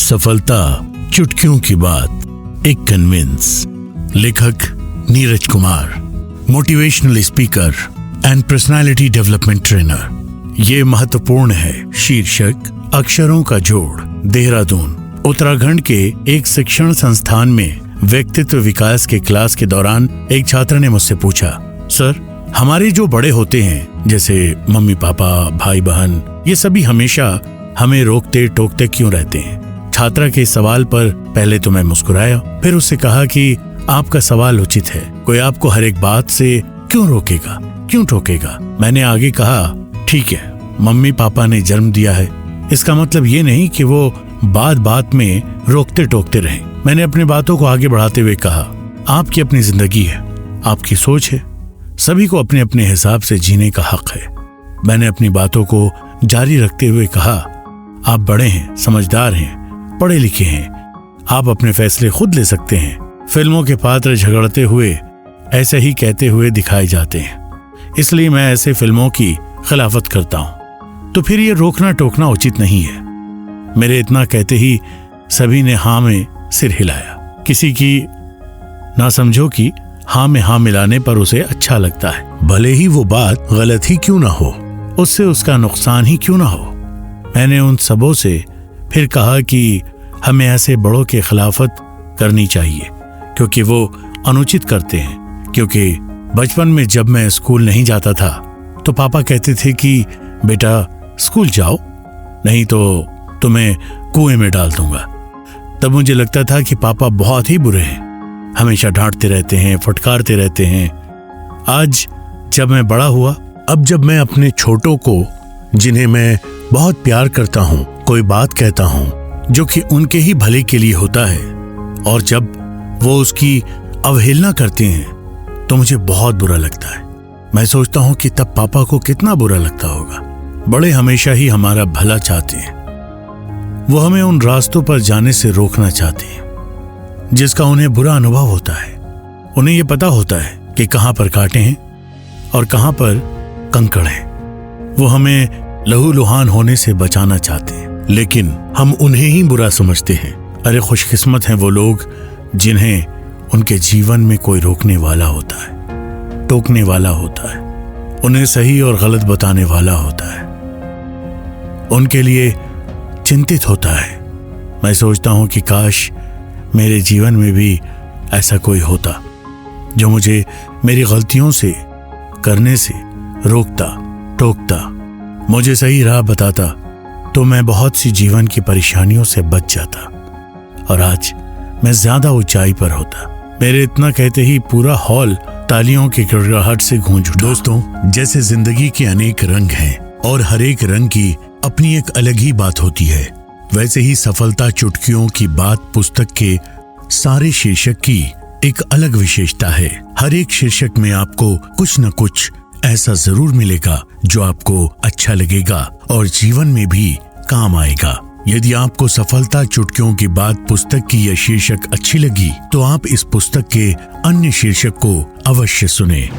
सफलता चुटकियों की बात, एक कन्विंस। लेखक Neeraj Kumar, motivational speaker and personality development trainer. ये महत्वपूर्ण है। शीर्षक अक्षरों का जोड़। देहरादून, उत्तराखंड के एक शिक्षण संस्थान में व्यक्तित्व विकास के क्लास के दौरान एक छात्र ने मुझसे पूछा, सर, हमारे जो बड़े होते हैं जैसे मम्मी पापा, भाई बहन, ये सभी हमेशा हमें रोकते टोकते क्यों रहते हैं? छात्रा के सवाल पर पहले तो मैं मुस्कुराया, फिर उससे कहा कि आपका सवाल उचित है। कोई आपको हर एक बात से क्यों रोकेगा, क्यों टोकेगा? मैंने आगे कहा, ठीक है, मम्मी पापा ने जन्म दिया है, इसका मतलब ये नहीं कि वो बात बात में रोकते टोकते रहें। मैंने अपनी बातों को आगे बढ़ाते हुए कहा, आपकी अपनी जिंदगी है, आपकी सोच है, सभी को अपने अपने हिसाब से जीने का हक है। मैंने अपनी बातों को जारी रखते हुए कहा, आप बड़े हैं, समझदार हैं, पढ़े लिखे हैं, आप अपने फैसले खुद ले सकते हैं। फिल्मों के पात्र झगड़ते हुए ऐसे ही कहते हुए दिखाए जाते हैं, इसलिए मैं ऐसे फिल्मों की खिलाफत करता हूं। तो फिर ये रोकना टोकना उचित नहीं है। मेरे इतना कहते ही सभी ने हाँ में सिर हिलाया। किसी की ना समझो कि हाँ में हाँ मिलाने पर उसे अच्छा लगता है, भले ही वो बात गलत ही क्यों ना हो, उससे उसका नुकसान ही क्यों ना हो। मैंने उन सबों से फिर कहा कि हमें ऐसे बड़ों के खिलाफत करनी चाहिए क्योंकि वो अनुचित करते हैं। क्योंकि बचपन में जब मैं स्कूल नहीं जाता था तो पापा कहते थे कि बेटा स्कूल जाओ, नहीं तो तुम्हें कुएं में डाल दूंगा। तब मुझे लगता था कि पापा बहुत ही बुरे हैं, हमेशा डांटते रहते हैं, फटकारते रहते हैं। आज जब मैं बड़ा हुआ, अब जब मैं अपने छोटों को, जिन्हें मैं बहुत प्यार करता हूँ, कोई बात कहता हूँ जो कि उनके ही भले के लिए होता है, और जब वो उसकी अवहेलना करते हैं तो मुझे बहुत बुरा लगता है। मैं सोचता हूँ कि तब पापा को कितना बुरा लगता होगा। बड़े हमेशा ही हमारा भला चाहते हैं, वो हमें उन रास्तों पर जाने से रोकना चाहते हैं जिसका उन्हें बुरा अनुभव होता है। उन्हें ये पता होता है कि कहाँ पर कांटे हैं और कहाँ पर कंकड़ हैं। वो हमें लहूलुहान होने से बचाना चाहते हैं, लेकिन हम उन्हें ही बुरा समझते हैं। अरे खुशकिस्मत हैं वो लोग जिन्हें उनके जीवन में कोई रोकने वाला होता है, टोकने वाला होता है, उन्हें सही और गलत बताने वाला होता है, उनके लिए चिंतित होता है। मैं सोचता हूं कि काश मेरे जीवन में भी ऐसा कोई होता जो मुझे मेरी गलतियों से करने से रोकता, टोकता, मुझे सही राह बताता, तो मैं बहुत सी जीवन की परेशानियों से बच जाता और आज मैं ज्यादा ऊंचाई पर होता। मेरे इतना कहते ही पूरा हॉल तालियों की गड़गड़ाहट से गूंज उठा। दोस्तों, जैसे जिंदगी के अनेक रंग हैं और हर एक रंग की अपनी एक अलग ही बात होती है, वैसे ही सफलता चुटकियों की बात पुस्तक के सारे शीर्षक की एक अलग विशेषता है। हर एक शीर्षक में आपको कुछ न कुछ ऐसा जरूर मिलेगा जो आपको अच्छा लगेगा और जीवन में भी काम आएगा। यदि आपको सफलता चुटकियों की बात पुस्तक की यह शीर्षक अच्छी लगी तो आप इस पुस्तक के अन्य शीर्षक को अवश्य सुनें।